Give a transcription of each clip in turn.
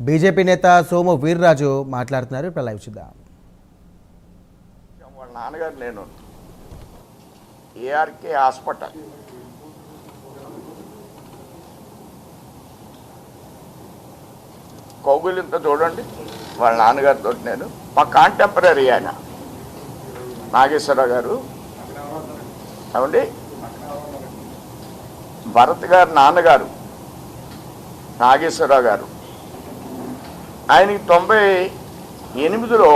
BJP నేత సోము వీర్రాజు మాట్లాడుతున్నారు. ఇప్పుడు లైవ్ చూద్దాం. వాళ్ళ నాన్నగారు నేను ఏఆర్కే హాస్పిటల్ కౌగులింత చూడండి. వాళ్ళ నాన్నగారితో నేను మా కాంటెంపరీ ఆయన నాగేశ్వరరావు గారు అవండి, భరత్ గారు నాన్నగారు నాగేశ్వరరావు గారు. ఆయనకి 98లో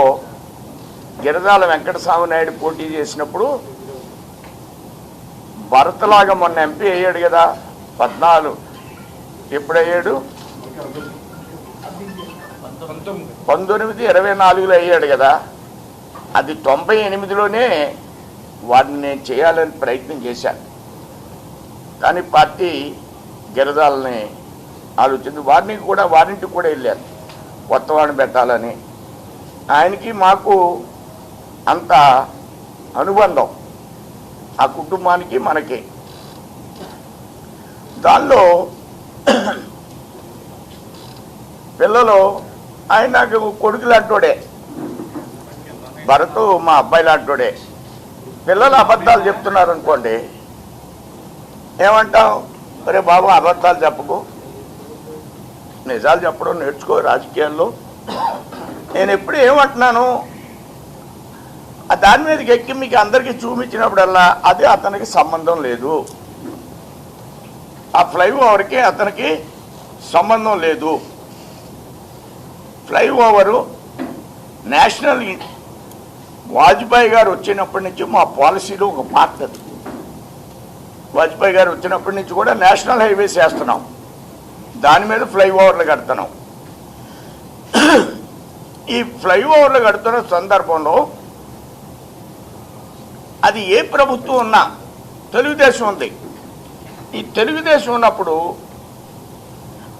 గిరిజాల వెంకటస్వామి నాయుడు పోటీ చేసినప్పుడు భరత్లాగా మొన్న ఎంపీ అయ్యాడు కదా, 14 ఎప్పుడు అయ్యాడు, 1924లో అయ్యాడు కదా. అది 98లోనే వారిని నేను చేయాలని ప్రయత్నం చేశాను. కానీ పార్టీ గిరిజాలని ఆలోచించి వారింటికి కూడా వెళ్ళాను, కొత్తవాడిని పెట్టాలని. ఆయనకి మాకు అంత అనుబంధం, ఆ కుటుంబానికి మనకి. దానిలో పిల్లలు ఆయన నాకు కొడుకు లాంటోడే, భరత్ మా అబ్బాయి లాంటోడే. పిల్లలు అబద్ధాలు చెప్తున్నారు అనుకోండి, ఏమంటాం, అరే బాబు అబద్ధాలు చెప్పకు, నిజాలు చెప్పడం నేర్చుకో రాజకీయాల్లో. నేను ఎప్పుడు ఏమంటున్నాను, దాని మీదకి ఎక్కి మీకు అందరికీ చూపించినప్పుడల్లా అదే అతనికి సంబంధం లేదు, ఆ ఫ్లైఓవర్కి అతనికి సంబంధం లేదు. ఫ్లైఓవరు నేషనల్ వాజ్పేయి గారు వచ్చినప్పటి నుంచి మా పాలసీలో ఒక పార్ట్. అది వాజ్పేయి గారు వచ్చినప్పటి నుంచి కూడా నేషనల్ హైవేస్ వేస్తున్నాం, దాని మీద ఫ్లైఓవర్లు కడుతున్నాం. ఈ ఫ్లైఓవర్లు కడుతున్న సందర్భంలో అది ఏ ప్రభుత్వం ఉన్నా, తెలుగుదేశం ఉంది. ఈ తెలుగుదేశం ఉన్నప్పుడు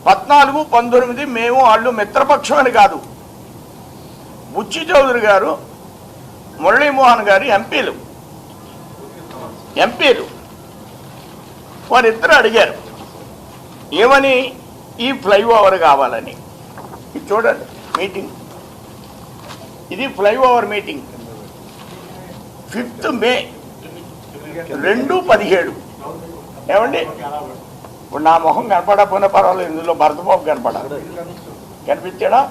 14, 19 మేము వాళ్ళు మిత్రపక్షం అని కాదు, బుచ్చి చౌదరి గారు, మురళీమోహన్ గారు ఎంపీలు వారిద్దరు అడిగారు ఏమని, ఈ ఫ్లైఓవర్ కావాలని. ఇది చూడండి మీటింగ్, ఇది ఫ్లైఓవర్ మీటింగ్ 5th మే 2017. ఏమండి, ఇప్పుడు నా మొహం కనపడకపోయినా పర్వాలేదు, ఇందులో భరతబాబు కనిపించాడా?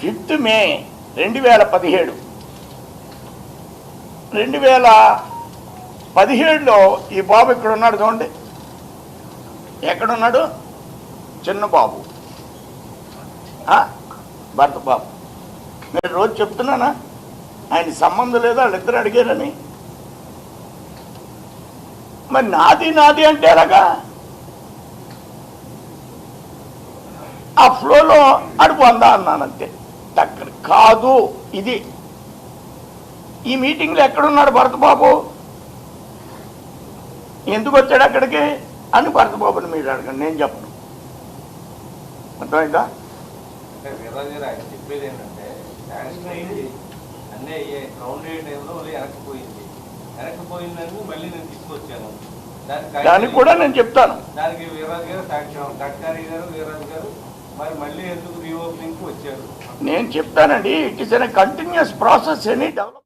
5th మే 2017. 2017లో ఈ బాబు ఇక్కడ ఉన్నాడు చూడండి, ఎక్కడున్నాడు, చిన్న బాబు, భరతబాబు. నేను రోజు చెప్తున్నానా ఆయన సంబంధం లేదా, వాళ్ళిద్దరు అడిగారని. మరి నాది అంటే ఎలాగా? ఆ ఫ్లోలో అడుగుందా అన్నానంతే, టక్కన కాదు. ఇది ఈ మీటింగ్లో ఎక్కడున్నాడు భరతబాబు, ఎందుకు వచ్చాడు అక్కడికి అని భరతబాబుని మీరు అడగండి, నేను చెప్పను. అర్థమైందా? చెప్పేది ఏంటంటే అన్నీ గ్రౌండ్ టైంలో వెనక్కిపోయిందని మళ్ళీ నేను తీసుకొచ్చాను. దానికి కూడా నేను చెప్తాను. దానికి వీర్రాజు గారు సాక్ష్యం, గడ్కరీ గారు వీర్రాజు గారు మరి ఎందుకు రీఓపెనింగ్ వచ్చారు. నేను చెప్తానండి. It is a continuous process, any develop.